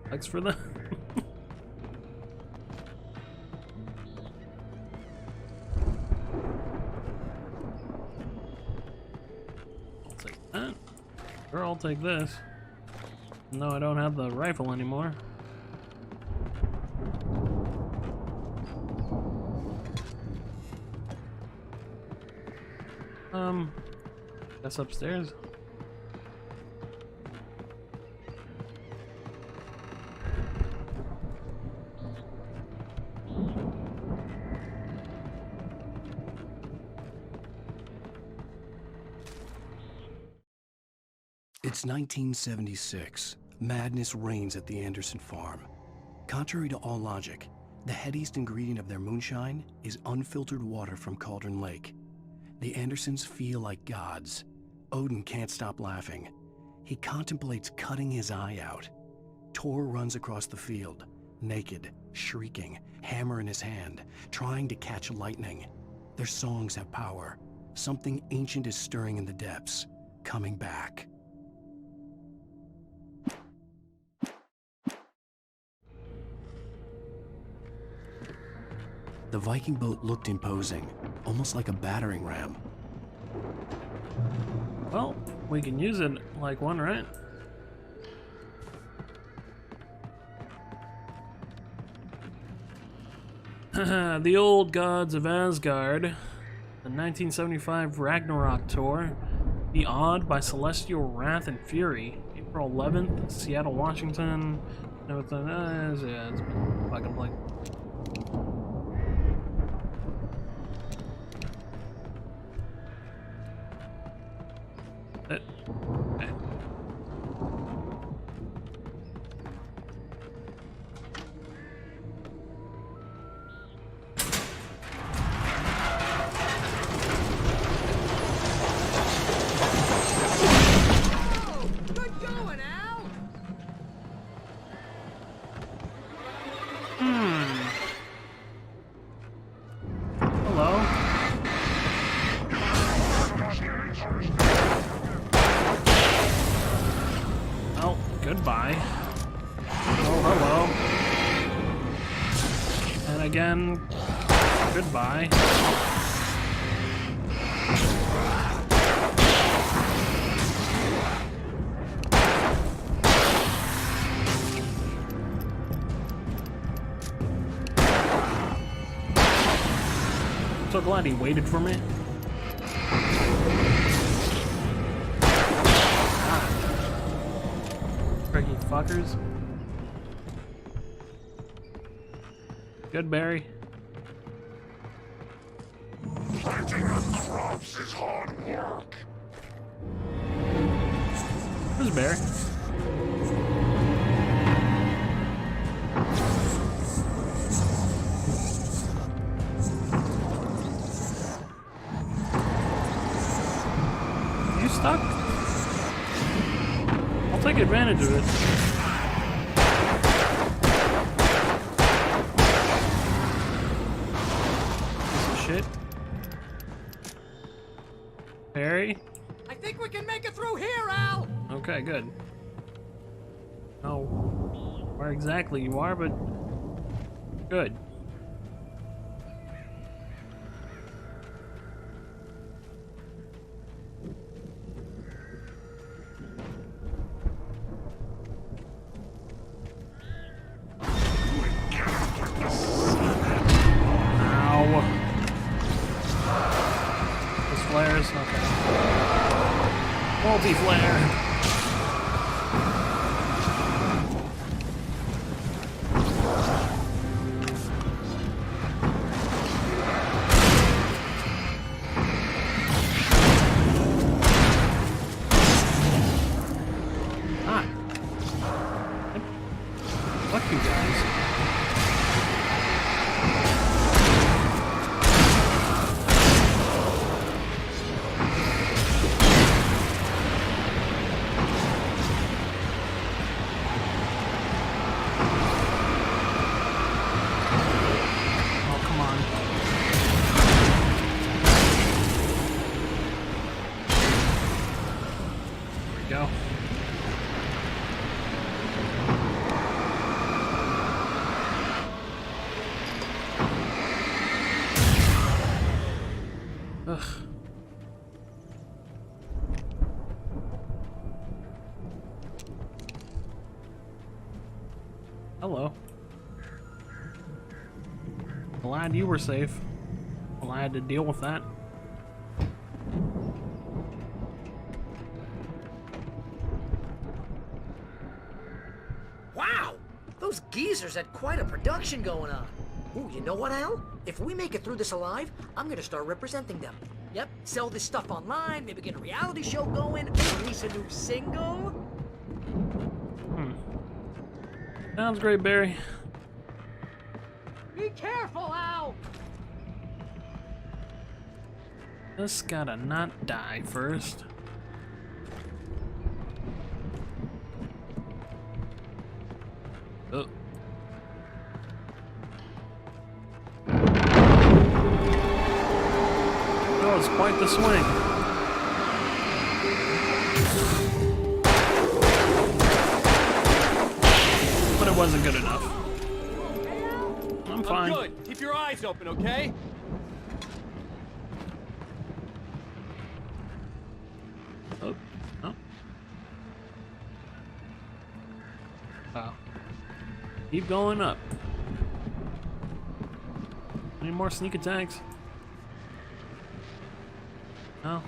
Thanks for that. I'll take that. Sure, I'll take this. No, I don't have the rifle anymore. Guess upstairs. It's 1976. Madness reigns at the Anderson farm. Contrary to all logic, the headiest ingredient of their moonshine is unfiltered water from Cauldron Lake. The Andersons feel like gods. Odin can't stop laughing. He contemplates cutting his eye out. Tor runs across the field, naked, shrieking, hammer in his hand, trying to catch lightning. Their songs have power. Something ancient is stirring in the depths, coming back. The Viking boat looked imposing, almost like a battering ram. Well, we can use it like one, right? The Old Gods of Asgard, the 1975 Ragnarok tour, Be Awed by Celestial Wrath and Fury, April 11th, Seattle, Washington. No, it's yeah, it's been fucking blank. Okay. Good going, Al! Hello. Oh, goodbye. Oh, hello. And again, goodbye. So glad he waited for me. Tricky fuckers. Good, Barry. Planting the crops is hard work. Who's Barry? You stuck? I'll take advantage of it. Piece of shit. Barry? I think we can make it through here, Al! Okay, good. Oh, where exactly you are, but good. Ow. Those flares? Okay. Multi-flare. Ah. Fuck you guys. Oh, come on. There we go. Ugh. Hello. Glad you were safe. Glad to deal with that. Wow! Those geezers had quite a production going on. Ooh, you know what, Al? If we make it through this alive, I'm gonna start representing them. Yep, sell this stuff online, maybe get a reality show going, release a new single. Sounds great, Barry. Be careful, Al! Just gotta not die first. Oh. That was quite the swing. But it wasn't good enough. I'm fine. I'm good. Keep your eyes open, okay? Oh. Oh. Wow. Keep going up. Any more sneak attacks? No.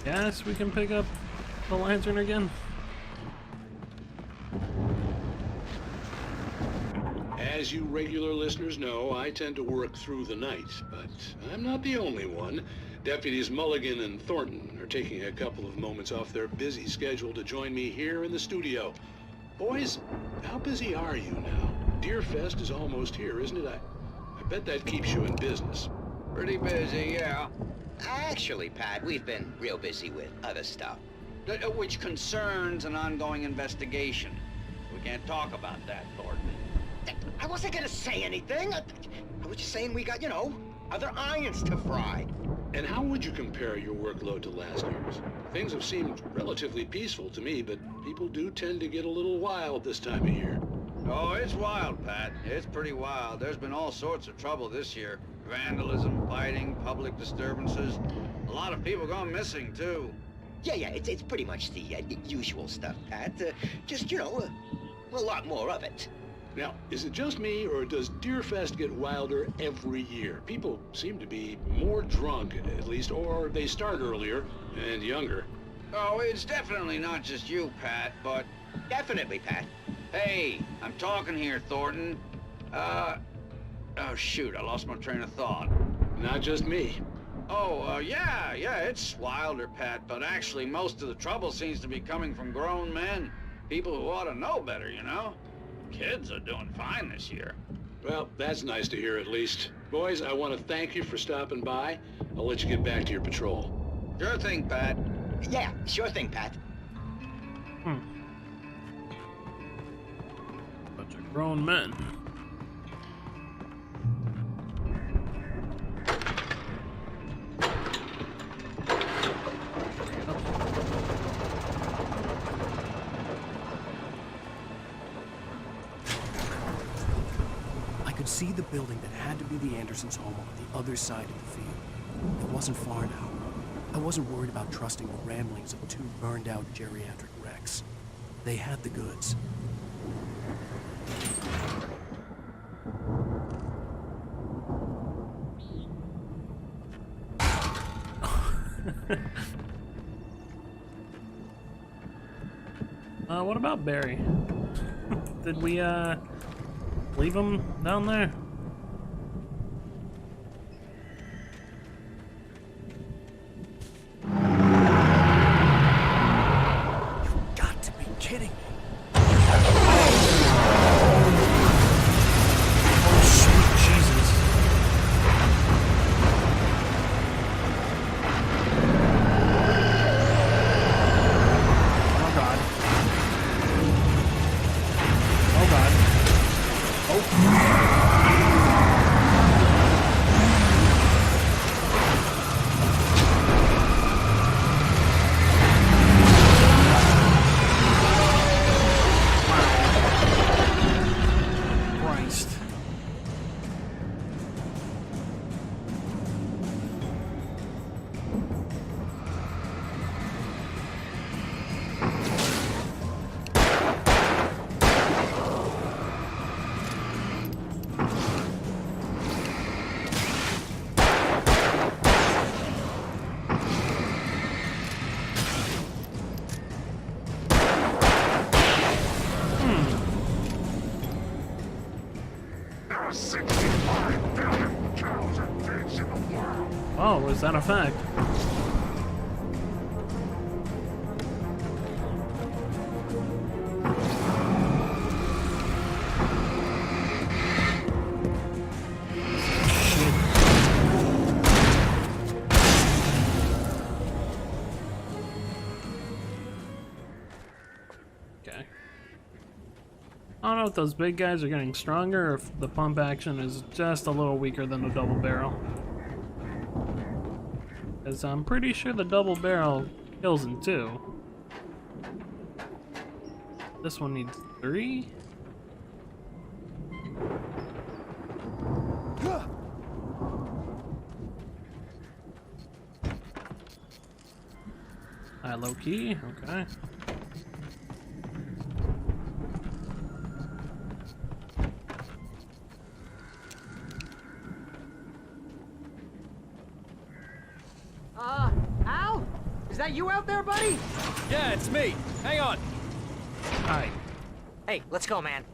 Yes, we can pick up the lantern again. As you regular listeners know, I tend to work through the night, but I'm not the only one. Deputies Mulligan and Thornton are taking a couple of moments off their busy schedule to join me here in the studio. Boys, how busy are you now? Deerfest is almost here, isn't it? I bet that keeps you in business. Pretty busy, yeah. Actually, Pat, we've been real busy with other stuff, which concerns an ongoing investigation. We can't talk about that, Thornton. I wasn't gonna say anything. I was just saying we got, other irons to fry. And how would you compare your workload to last year's? Things have seemed relatively peaceful to me, but people do tend to get a little wild this time of year. Oh, it's wild, Pat. It's pretty wild. There's been all sorts of trouble this year. Vandalism, fighting, public disturbances. A lot of people gone missing, too. Yeah, it's pretty much the usual stuff, Pat. Just, a lot more of it. Now, is it just me, or does Deerfest get wilder every year? People seem to be more drunk, at least, or they start earlier and younger. Oh, it's definitely not just you, Pat, but... Definitely, Pat. Hey, I'm talking here, Thornton. Oh, shoot, I lost my train of thought. Not just me. Oh, yeah, it's wilder, Pat, but actually most of the trouble seems to be coming from grown men. People who ought to know better, Kids are doing fine this year. Well, that's nice to hear at least. Boys, I want to thank you for stopping by. I'll let you get back to your patrol. Sure thing, Pat. Yeah, sure thing, Pat. Bunch of grown men. I could see the building that had to be the Andersons' home on the other side of the field. It wasn't far now. I wasn't worried about trusting the ramblings of two burned-out geriatric wrecks. They had the goods. What about Barry? Did we, leave him down there? You've got to be kidding me. Oh, sweet Jesus. Oh, God. Oh, God. Oh. are 65 billion cows and pigs in the world. Oh, is that a fact? Okay. I don't know if those big guys are getting stronger or if the pump action is just a little weaker than the double barrel. Because I'm pretty sure the double barrel kills in 2. This one needs 3. Low key, okay. Al? Is that you out there, buddy? Yeah, it's me. Hang on. Alright. Hey, let's go, man.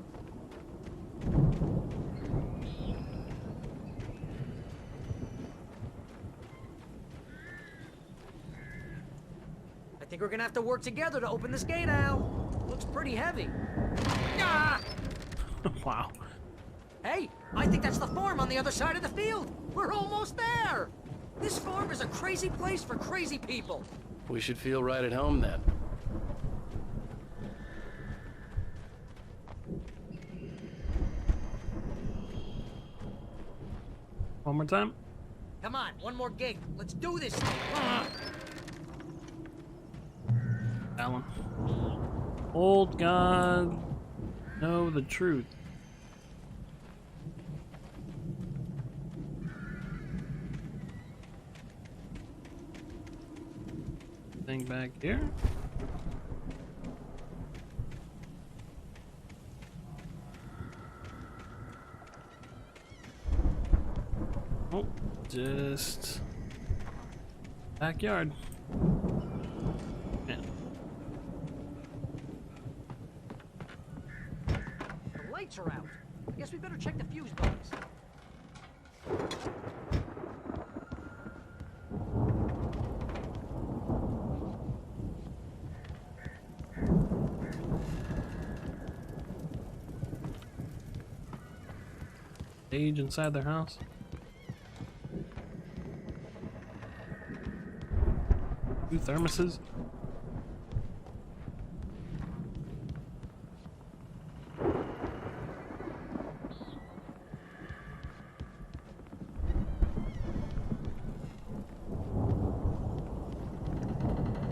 I think we're gonna have to work together to open this gate, Al. Looks pretty heavy. Ah! Wow. Hey, I think that's the farm on the other side of the field. We're almost there. This farm is a crazy place for crazy people. We should feel right at home then. One more time. Come on, one more gig. Let's do this thing. Alan. Old God, know the truth. Thing back here. Oh, just backyard. Yeah. The lights are out. I guess we better check the fuse box. Stage inside their house. Two thermoses.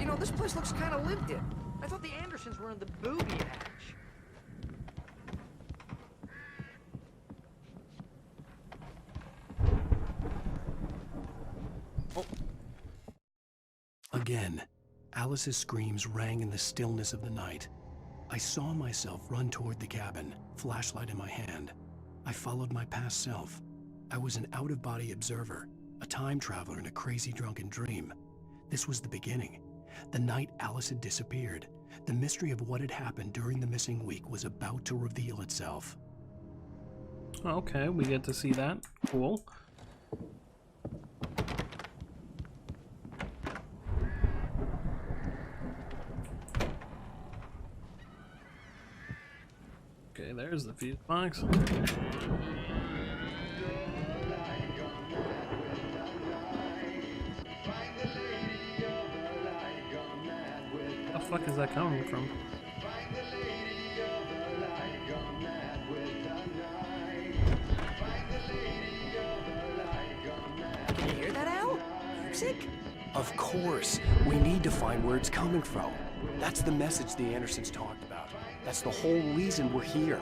You know, this place looks kind of lived in. I thought the Andersons were in the booby hatch. Again, Alice's screams rang in the stillness of the night. I saw myself run toward the cabin, flashlight in my hand. I followed my past self. I was an out-of-body observer, a time traveler in a crazy drunken dream. This was the beginning. The night Alice had disappeared. The mystery of what had happened during the missing week was about to reveal itself. Okay, we get to see that. Cool. Okay, there's the fuse box. The fuck is that coming from? Can you hear that, Al? Music? Of course, we need to find where it's coming from. That's the message the Andersons talked about. That's the whole reason we're here.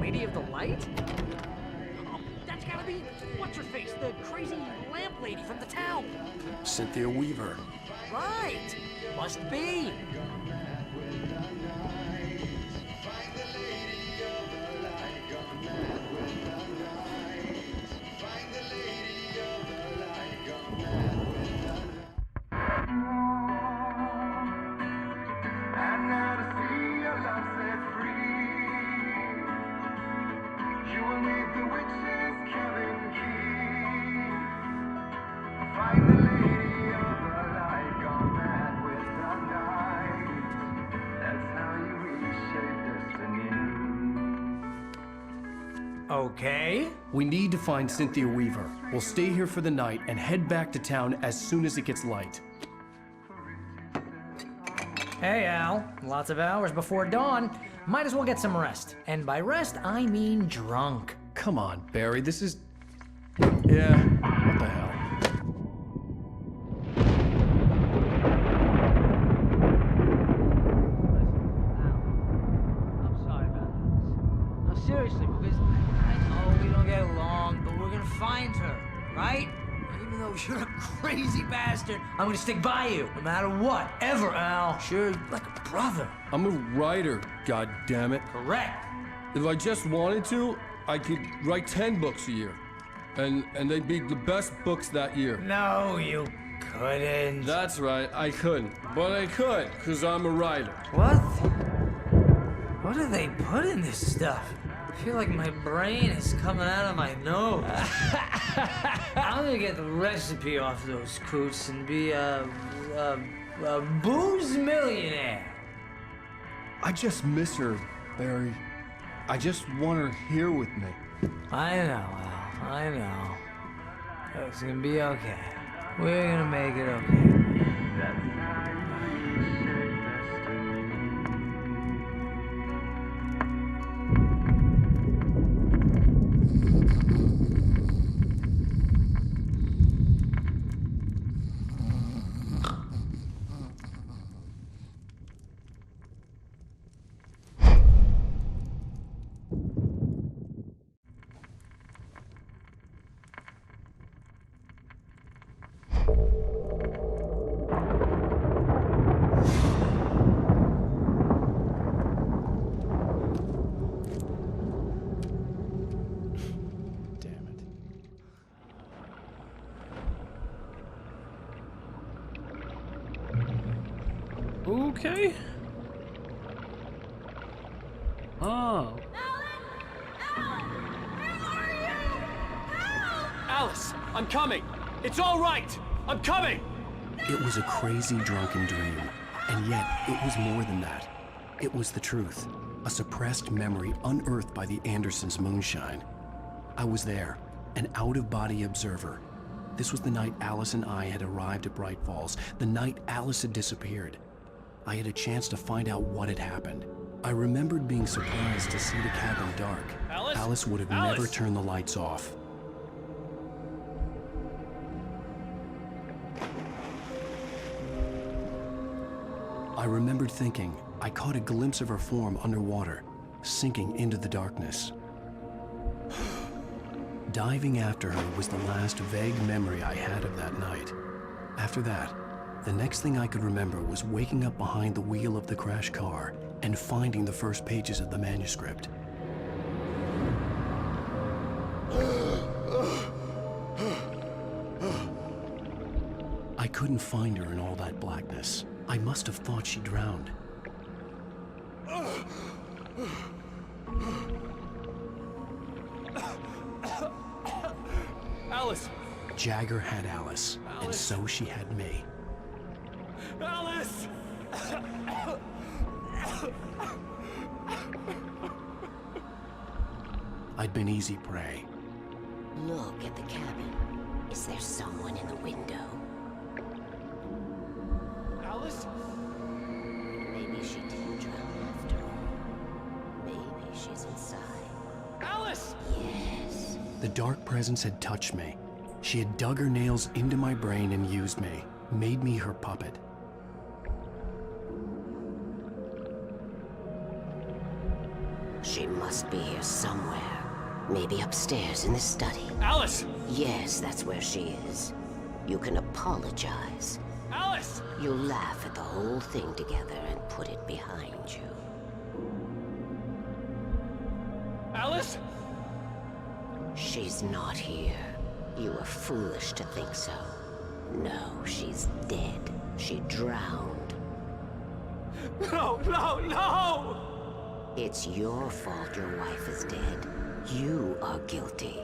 Lady of the Light? Oh, that's gotta be what's-her-face, the crazy lamp lady from the town. Cynthia Weaver. Right. Must be. And now to see your love set free, you will meet the witches. Okay. We need to find Cynthia Weaver. We'll stay here for the night and head back to town as soon as it gets light. Hey, Al. Lots of hours before dawn. Might as well get some rest. And by rest, I mean drunk. Come on, Barry, this is... Yeah, what the hell? I'm sorry about this. No, seriously, because I know we don't get along, but we're gonna find her, right? And even though you're a crazy bastard, I'm gonna stick by you, no matter what, ever, Al. Sure, like a brother. I'm a writer, goddammit. Correct. If I just wanted to, I could write 10 books a year. And they'd be the best books that year. No, you couldn't. That's right, I couldn't. But I could, because I'm a writer. What? What do they put in this stuff? I feel like my brain is coming out of my nose. I'm gonna get the recipe off those coots and be a booze millionaire. I just miss her, Barry. I just want her here with me. I know, Al. I know. It's gonna be okay. We're gonna make it okay. Okay. Oh. Alice, I'm coming. It's all right. I'm coming. It was a crazy drunken dream, and yet it was more than that. It was the truth, a suppressed memory unearthed by the Andersons' moonshine. I was there, an out-of-body observer. This was the night Alice and I had arrived at Bright Falls, the night Alice had disappeared. I had a chance to find out what had happened. I remembered being surprised to see the cabin dark. Alice would have never turned the lights off. I remembered thinking I caught a glimpse of her form underwater, sinking into the darkness. Diving after her was the last vague memory I had of that night. After that, the next thing I could remember was waking up behind the wheel of the crashed car and finding the first pages of the manuscript. I couldn't find her in all that blackness. I must have thought she drowned. Alice! Jagger had Alice, and so she had me. Alice! I'd been easy prey. Look at the cabin. Is there someone in the window? Alice? Maybe she didn't drown after all. Maybe she's inside. Alice! Yes. The dark presence had touched me. She had dug her nails into my brain and used me, made me her puppet. She must be here somewhere. Maybe upstairs in the study. Alice! Yes, that's where she is. You can apologize. Alice! You'll laugh at the whole thing together and put it behind you. Alice? She's not here. You were foolish to think so. No, she's dead. She drowned. No, no, no! It's your fault your wife is dead. You are guilty.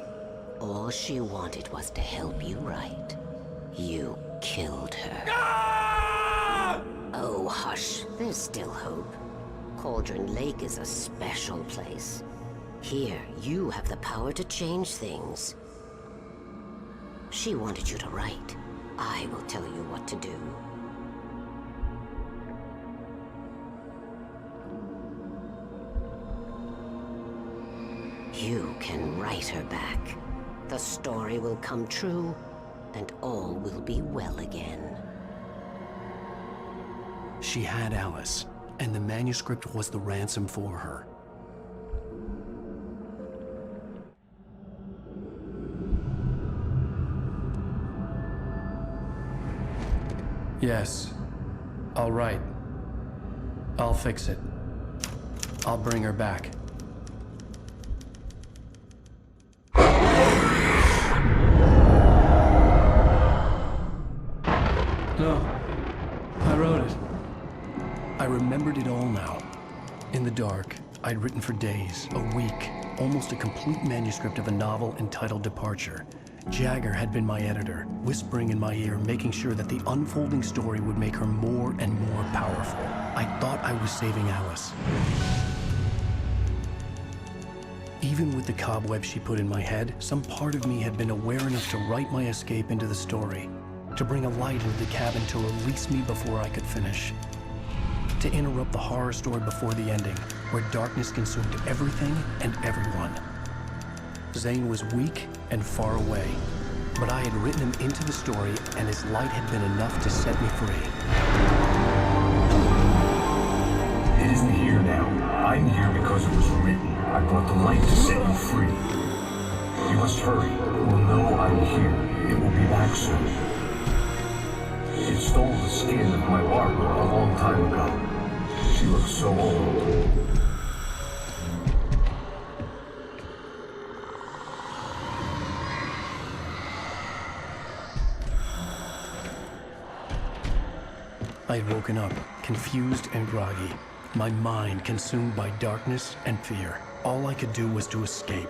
All she wanted was to help you right. You killed her. Ah! Oh, hush. There's still hope. Cauldron Lake is a special place. Here, you have the power to change things. She wanted you to write. I will tell you what to do. You can write her back. The story will come true, and all will be well again. She had Alice, and the manuscript was the ransom for her. Yes. All right. I'll fix it. I'll bring her back. No. I wrote it. I remembered it all now. In the dark, I'd written for days, a week, almost a complete manuscript of a novel entitled Departure. Jagger had been my editor, whispering in my ear, making sure that the unfolding story would make her more and more powerful. I thought I was saving Alice. Even with the cobweb she put in my head, some part of me had been aware enough to write my escape into the story, to bring a light into the cabin to release me before I could finish, to interrupt the horror story before the ending, where darkness consumed everything and everyone. Zane was weak and far away, but I had written him into the story, and his light had been enough to set me free. It isn't here now. I'm here because it was written. I brought the light to set you free. You must hurry. It will know I'm here. It will be back soon. It stole the skin of my Barbara a long time ago. She looks so old. I had woken up, confused and groggy, my mind consumed by darkness and fear. All I could do was to escape.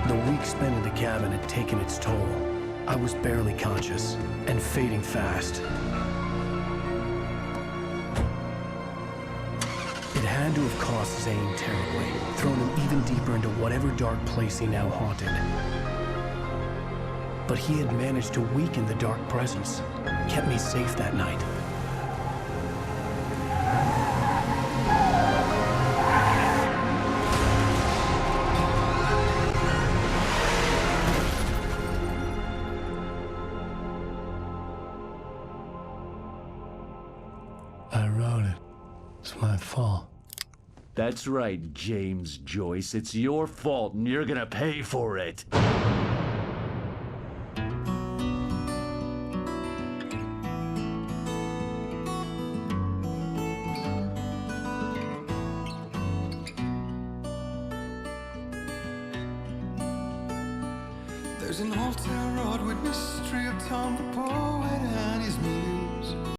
The week spent in the cabin had taken its toll. I was barely conscious and fading fast. It had to have cost Zane terribly, thrown him even deeper into whatever dark place he now haunted. But he had managed to weaken the dark presence, kept me safe that night. I wrote it. It's my fault. That's right, James Joyce. It's your fault, and you're gonna pay for it. There's an old town road with mystery of Tom the poet and his muse.